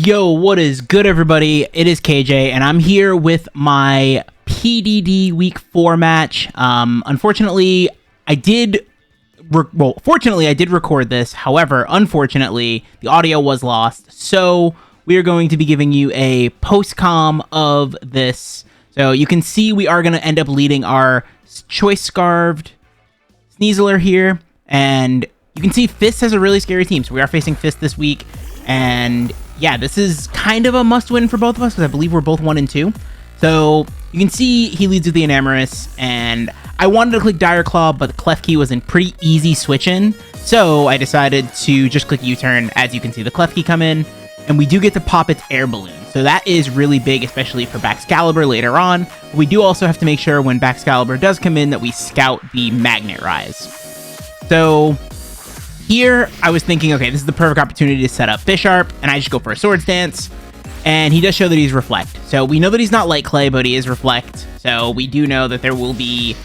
Yo, what is good, everybody? It is KJ, and I'm here with my PDD Week 4 match. Unfortunately, fortunately, I did record this. However, unfortunately, the audio was lost. So we are going to be giving you a post-com of this. So you can see we are going to end up leading our choice-scarved Sneasler here. And you can see Fist has a really scary team. So we are facing Fist this week. And yeah, this is kind of a must-win for both of us because I believe we're both 1 and 2. So you can see he leads with the Enamorous, and I wanted to click Dire Claw, but the clef key was in pretty easy switch-in, so I decided to just click U-turn. As you can see the clef key come in, and we do get to pop its air balloon. So that is really big, especially for Baxcalibur later on. We do also have to make sure when Baxcalibur does come in that we scout the Magnet Rise. So here, I was thinking, okay, this is the perfect opportunity to set up Bisharp, and I just go for a Swords Dance, and he does show that he's Reflect. So we know that he's not Light Clay, but he is Reflect, so we do know that there will be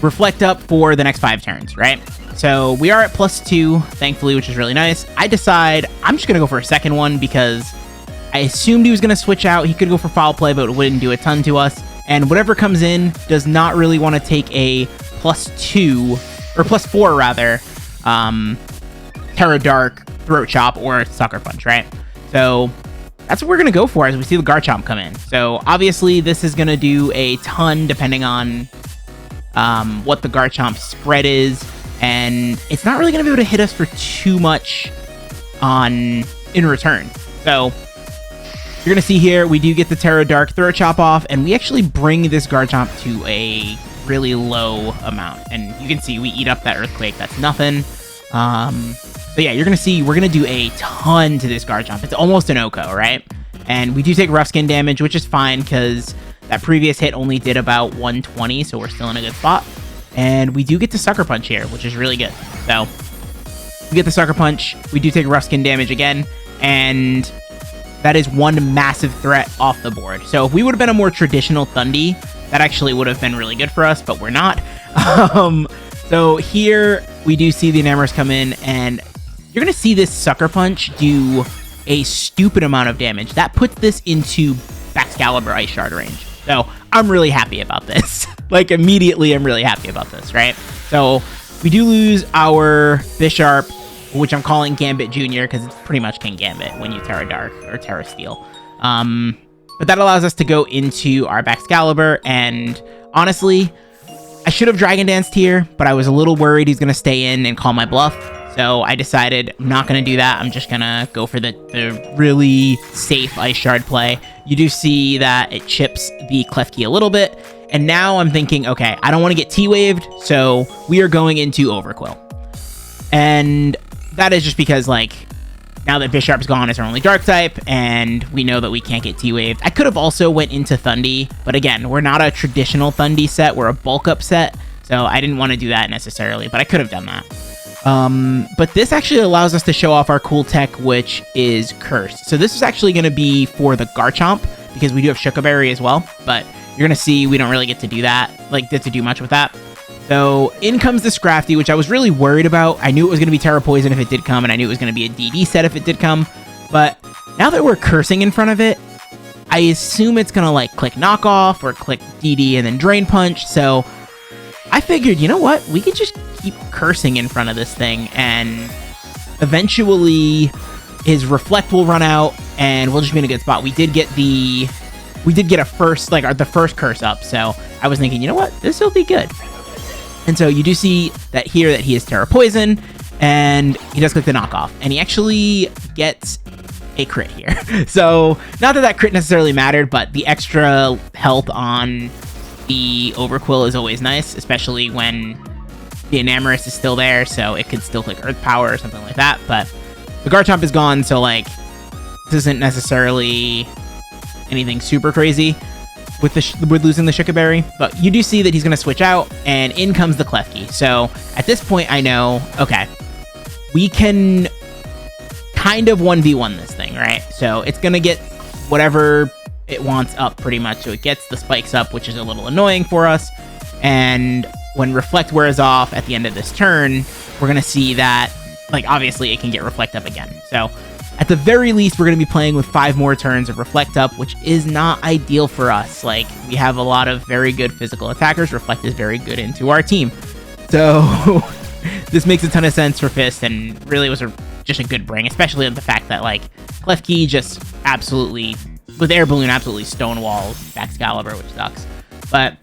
Reflect up for the next 5 turns, right? So we are at +2, thankfully, which is really nice. I decide I'm just going to go for a second one because I assumed he was going to switch out. He could go for Foul Play, but it wouldn't do a ton to us, and whatever comes in does not really want to take a +2, or +4, rather, Terra Dark, Throat Chop, or Sucker Punch, right? So that's what we're going to go for as we see the Garchomp come in. So obviously this is going to do a ton depending on what the Garchomp spread is, and it's not really going to be able to hit us for too much in return. So you're going to see here, we do get the Terra Dark Throat Chop off, and we actually bring this Garchomp to a really low amount, and you can see we eat up that Earthquake. That's nothing. So yeah, you're gonna see we're gonna do a ton to this Garchomp. It's almost an Oko, right? And we do take rough skin damage, which is fine because that previous hit only did about 120, so we're still in a good spot. And we do get to Sucker Punch here, which is really good. So we get the Sucker Punch, we do take rough skin damage again, and that is one massive threat off the board. So if we would have been a more traditional Thundy, that actually would have been really good for us, but we're not. So here we do see the Enamorous come in, and you're going to see this Sucker Punch do a stupid amount of damage. That puts this into Baxcalibur Ice Shard range. So I'm really happy about this. Like, immediately, I'm really happy about this, right? So we do lose our Bisharp, which I'm calling Gambit Jr. because it's pretty much King Gambit when you Terra Dark or Terra Steel. But that allows us to go into our Baxcalibur, and honestly, I should have Dragon Danced here, but I was a little worried he's going to stay in and call my bluff. So I decided I'm not going to do that. I'm just going to go for the really safe Ice Shard play. You do see that it chips the Clef Key a little bit. And now I'm thinking, okay, I don't want to get T-Waved, so we are going into Overquill. And that is just because, like, now that Bisharp's gone, it's our only Dark type, and we know that we can't get T-Waved. I could have also went into Thundy, but again, we're not a traditional Thundy set. We're a bulk up set, so I didn't want to do that necessarily, but I could have done that. But this actually allows us to show off our cool tech, which is Cursed. So this is actually going to be for the Garchomp, because we do have Shuka Berry as well, but you're going to see we don't really get to do that, like, get to do much with that. So in comes the Scrafty, which I was really worried about. I knew it was going to be Terra Poison if it did come, and I knew it was going to be a DD set if it did come. But now that we're cursing in front of it, I assume it's going to, like, click Knockoff or click DD and then Drain Punch. So I figured, you know what? We could just keep cursing in front of this thing, and eventually his Reflect will run out, and we'll just be in a good spot. We did get a first, like, the first curse up. So I was thinking, you know what? This will be good. And so you do see that here that he is Terra Poison, and he does click the Knockoff, and he actually gets a crit here. So not that that crit necessarily mattered, but the extra health on the Overquill is always nice, especially when the Enamorous is still there, so it could still click Earth Power or something like that. But the Garchomp is gone, so, like, this isn't necessarily anything super crazy with losing the Shuka Berry, but you do see that he's going to switch out, and in comes the Clef Key. So at this point, I know, okay, we can kind of 1v1 this thing, right? So it's going to get whatever it wants up pretty much. So it gets the spikes up, which is a little annoying for us. And when Reflect wears off at the end of this turn, we're going to see that, like, obviously it can get Reflect up again. So at the very least, we're going to be playing with 5 more turns of Reflect up, which is not ideal for us. Like, we have a lot of very good physical attackers. Reflect is very good into our team. So, this makes a ton of sense for Fist, and really was just a good bring, especially the fact that, like, Klefki just absolutely, with Air Balloon, absolutely stonewalls Excalibur, which sucks. But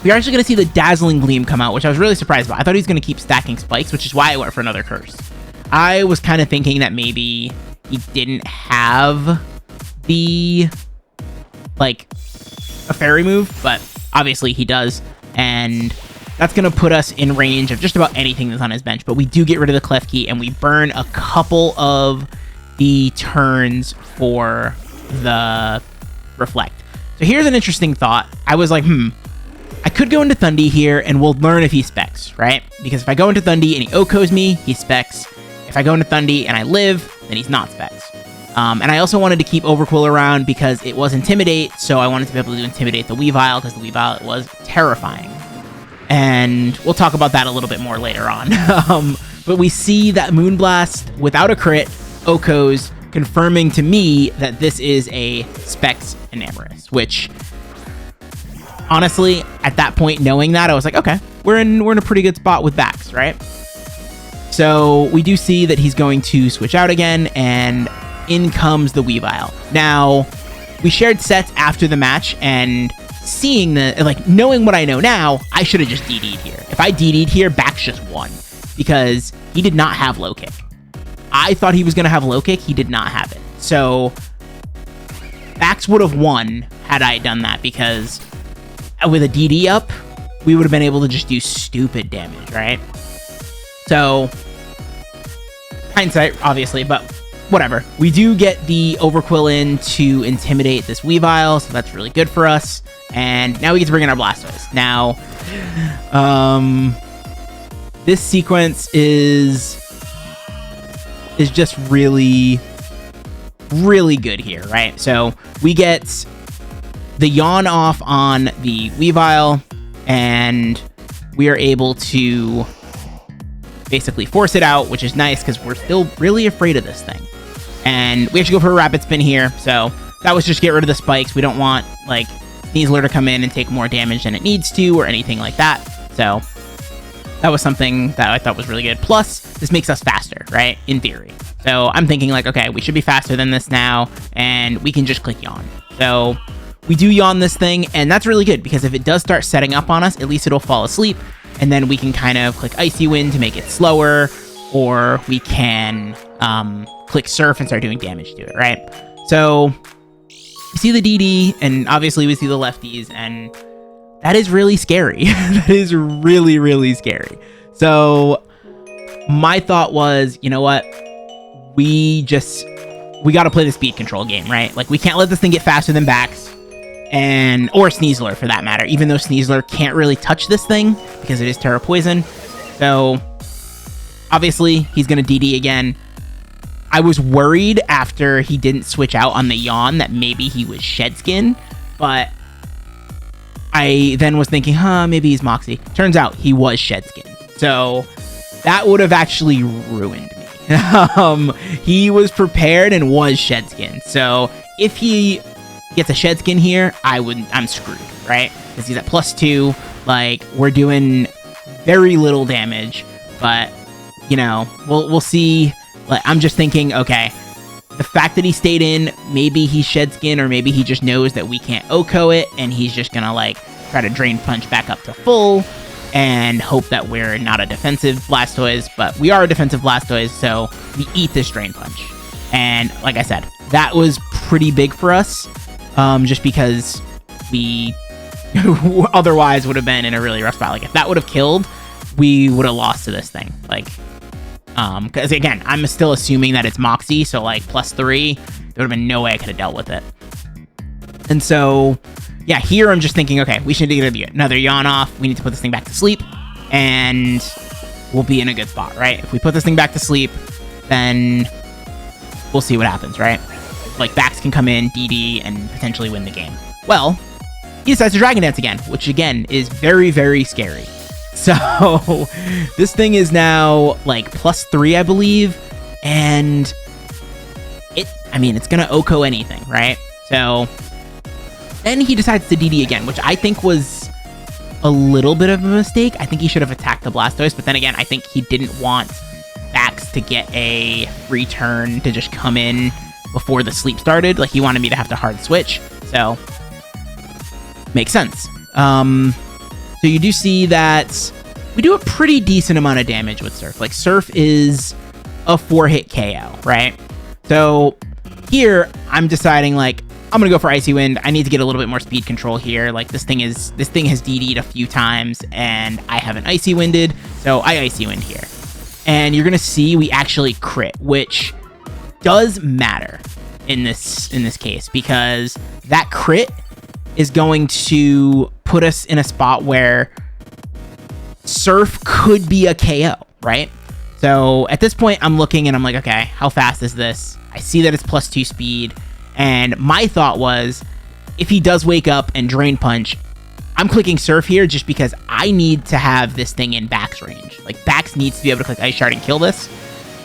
we're actually going to see the Dazzling Gleam come out, which I was really surprised about. I thought he was going to keep stacking spikes, which is why I went for another curse. I was kind of thinking that maybe he didn't have the, like, a fairy move, but obviously he does, and that's going to put us in range of just about anything that's on his bench. But we do get rid of the Klefki, and we burn a couple of the turns for the Reflect. So here's an interesting thought. I was like, I could go into Thundy here, and we'll learn if he specs, right? Because if I go into Thundy and he OHKOs me, he specs. If I go into Thundy and I live, then he's not specs. And I also wanted to keep Overquill around because it was Intimidate, so I wanted to be able to intimidate the Weavile, because the Weavile was terrifying. And we'll talk about that a little bit more later on. But we see that Moonblast, without a crit, OHKOs, confirming to me that this is a Specs Enamorus, which, honestly, at that point, knowing that, I was like, okay, we're in a pretty good spot with Bax, right? So we do see that he's going to switch out again, and in comes the Weavile. Now, we shared sets after the match, and seeing knowing what I know now, I should have just DD'd here. If I DD'd here, Bax just won, because he did not have low kick. I thought he was going to have low kick. He did not have it. So Bax would have won had I done that, because with a DD up, we would have been able to just do stupid damage, right? So, hindsight, obviously, but whatever. We do get the Overquill in to intimidate this Weavile, so that's really good for us. And now we get to bring in our Blastoise. Now, this sequence is just really, really good here, right? So we get the Yawn off on the Weavile, and we are able to basically force it out, which is nice because we're still really afraid of this thing. And we actually go for a Rapid Spin here, so that was just get rid of the spikes. We don't want, like, Sneasler to come in and take more damage than it needs to or anything like that. So that was something that I thought was really good. Plus, this makes us faster, right? In theory. So I'm thinking, like, okay, we should be faster than this now, and we can just click Yawn. So we do Yawn this thing, and that's really good, because if it does start setting up on us, at least it'll fall asleep, and then we can kind of click Icy Wind to make it slower, or we can click Surf and start doing damage to it, right? So we see the DD, and obviously we see the lefties, and that is really scary. That is really, really scary. So my thought was, you know what? We got to play the speed control game, right? Like, we can't let this thing get faster than Bax, or Sneasler for that matter, even though Sneasler can't really touch this thing because it is Terra Poison. So obviously he's going to DD again. I was worried after he didn't switch out on the Yawn that maybe he was Shed Skin, but I then was thinking, maybe he's Moxie. Turns out he was Shed Skin. So that would have actually ruined me. He was prepared and was Shed Skin. So if he gets a Shed Skin here, I'm screwed, right? Because he's at +2. Like, we're doing very little damage, but you know, we'll see. Like, I'm just thinking, okay, the fact that he stayed in, maybe he's Shed Skin, or maybe he just knows that we can't OHKO it, and he's just gonna, like, try to Drain Punch back up to full, and hope that we're not a defensive Blastoise, but we are a defensive Blastoise, so we eat this Drain Punch. And, like I said, that was pretty big for us, just because we otherwise would have been in a really rough spot. Like, if that would have killed, we would have lost to this thing. Like, because again, I'm still assuming that it's Moxie, so like +3, there would have been no way I could have dealt with it. And so, yeah, here I'm just thinking, okay, we should get another Yawn off. We need to put this thing back to sleep, and we'll be in a good spot, right? If we put this thing back to sleep, then we'll see what happens, right? Like, Bax can come in, DD, and potentially win the game. Well, he decides to Dragon Dance again, which again is very, very scary. So this thing is now like +3, I believe, and I mean, it's going to OHKO anything, right? So then he decides to DD again, which I think was a little bit of a mistake. I think he should have attacked the Blastoise, but then again, I think he didn't want Bax to get a free turn to just come in before the sleep started. Like, he wanted me to have to hard switch, so makes sense. So you do see that we do a pretty decent amount of damage with Surf. Like, Surf is a 4-hit KO, right? So here, I'm deciding, like, I'm gonna go for Icy Wind. I need to get a little bit more speed control here. Like, this thing has DD'd a few times, and I haven't Icy Winded, so I Icy Wind here. And you're gonna see we actually crit, which does matter in this case, because that crit is going to put us in a spot where Surf could be a KO, right? So at this point, I'm looking and I'm like, okay, how fast is this? I see that it's +2 speed. And my thought was, if he does wake up and Drain Punch, I'm clicking Surf here just because I need to have this thing in Bax range. Like, Bax needs to be able to click Ice Shard and kill this.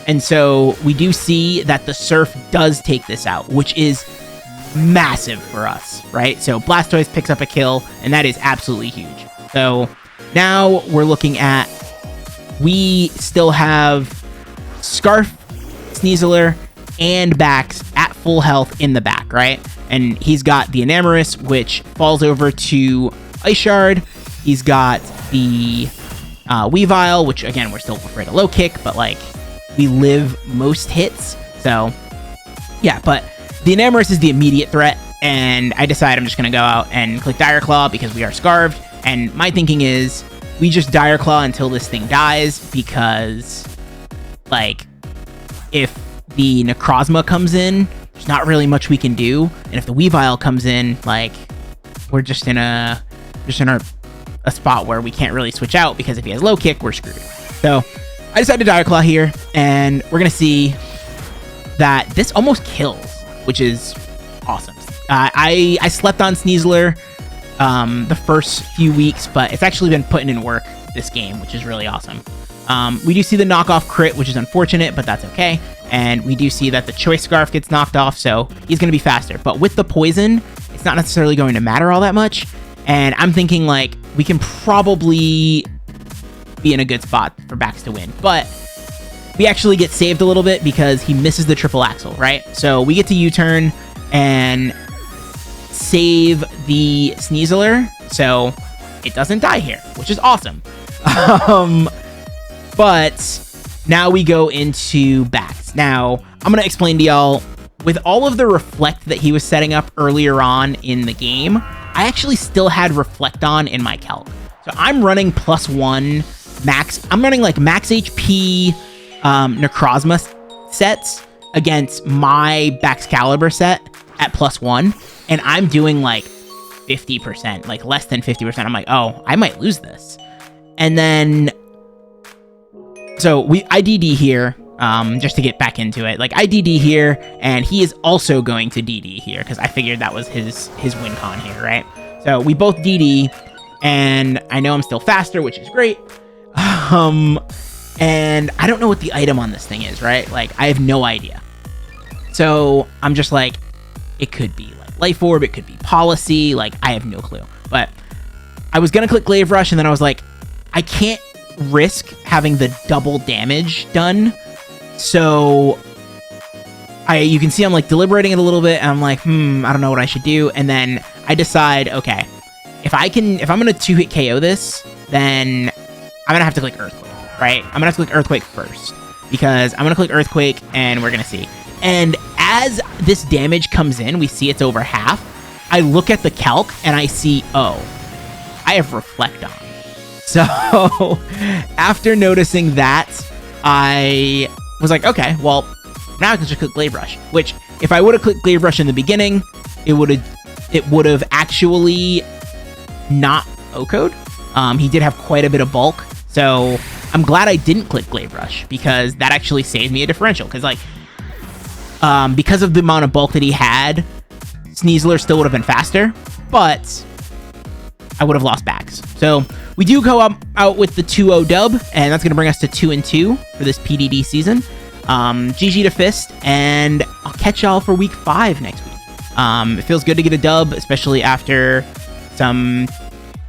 And so we do see that the Surf does take this out, which is massive for us, right? So Blastoise picks up a kill, and that is absolutely huge. So now we're looking at, we still have Scarf, Sneasler, and Bax at full health in the back, right? And he's got the Enamorus, which falls over to Ice Shard. He's got the Weavile, which, again, we're still afraid of low kick, but, like, we live most hits. So, yeah, but the Enamorus is the immediate threat, and I decide I'm just going to go out and click Dire Claw because we are Scarved. And my thinking is, we just Dire Claw until this thing dies, because, like, if the Necrozma comes in, there's not really much we can do. And if the Weavile comes in, like, we're just in a spot where we can't really switch out, because if he has low kick, we're screwed. So I decided to Dire Claw here, and we're gonna see that this almost kills, which is awesome. I slept on Sneasler the first few weeks, but it's actually been putting in work this game, which is really awesome. We do see the knockoff crit, which is unfortunate, but that's okay. And we do see that the Choice Scarf gets knocked off, so he's going to be faster. But with the poison, it's not necessarily going to matter all that much. And I'm thinking, like, we can probably be in a good spot for Bax to win. But we actually get saved a little bit because he misses the triple axle, right? So we get to U-turn and save the Sneasler, so it doesn't die here, which is awesome. But now we go into Bax. Now, I'm going to explain to y'all, with all of the Reflect that he was setting up earlier on in the game, I actually still had Reflect on in my calc. So I'm running +1 max. I'm running like max HP Necrozma sets against my Baxcalibur set at +1. And I'm doing like 50%, like less than 50%. I'm like, oh, I might lose this. And then, so I DD here, just to get back into it. Like, I DD here, and he is also going to DD here, because I figured that was his win con here, right? So we both DD, and I know I'm still faster, which is great. And I don't know what the item on this thing is, right? Like, I have no idea. So I'm just like, it could be like Life Orb, it could be Policy, like, I have no clue. But I was gonna click Glaive Rush, and then I was like, I can't risk having the double damage done. So you can see I'm like deliberating it a little bit, and I'm like, I don't know what I should do. And then I decide, okay, if I'm gonna 2-hit KO this, then I'm gonna have to click Earthquake, right? I'm gonna have to click Earthquake first, because I'm gonna click Earthquake, and we're gonna see. And as this damage comes in, we see it's over half. I look at the calc, and I see, oh, I have Reflect on. So after noticing that, I was like, okay, well, now I can just click Glaive Rush, which if I would have clicked Glaive Rush in the beginning, it would have actually not OHKO'd. He did have quite a bit of bulk, so I'm glad I didn't click Glaive Rush, because that actually saved me a differential, because, like, because of the amount of bulk that he had, Sneasler still would have been faster, but I would have lost Bax. So we do go out with the 2-0 dub, and that's going to bring us to 2-2 for this PDD season. GG to Fist, and I'll catch y'all for week 5 next week. It feels good to get a dub, especially after some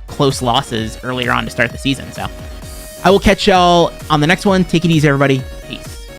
close losses earlier on to start the season. So I will catch y'all on the next one. Take it easy, everybody.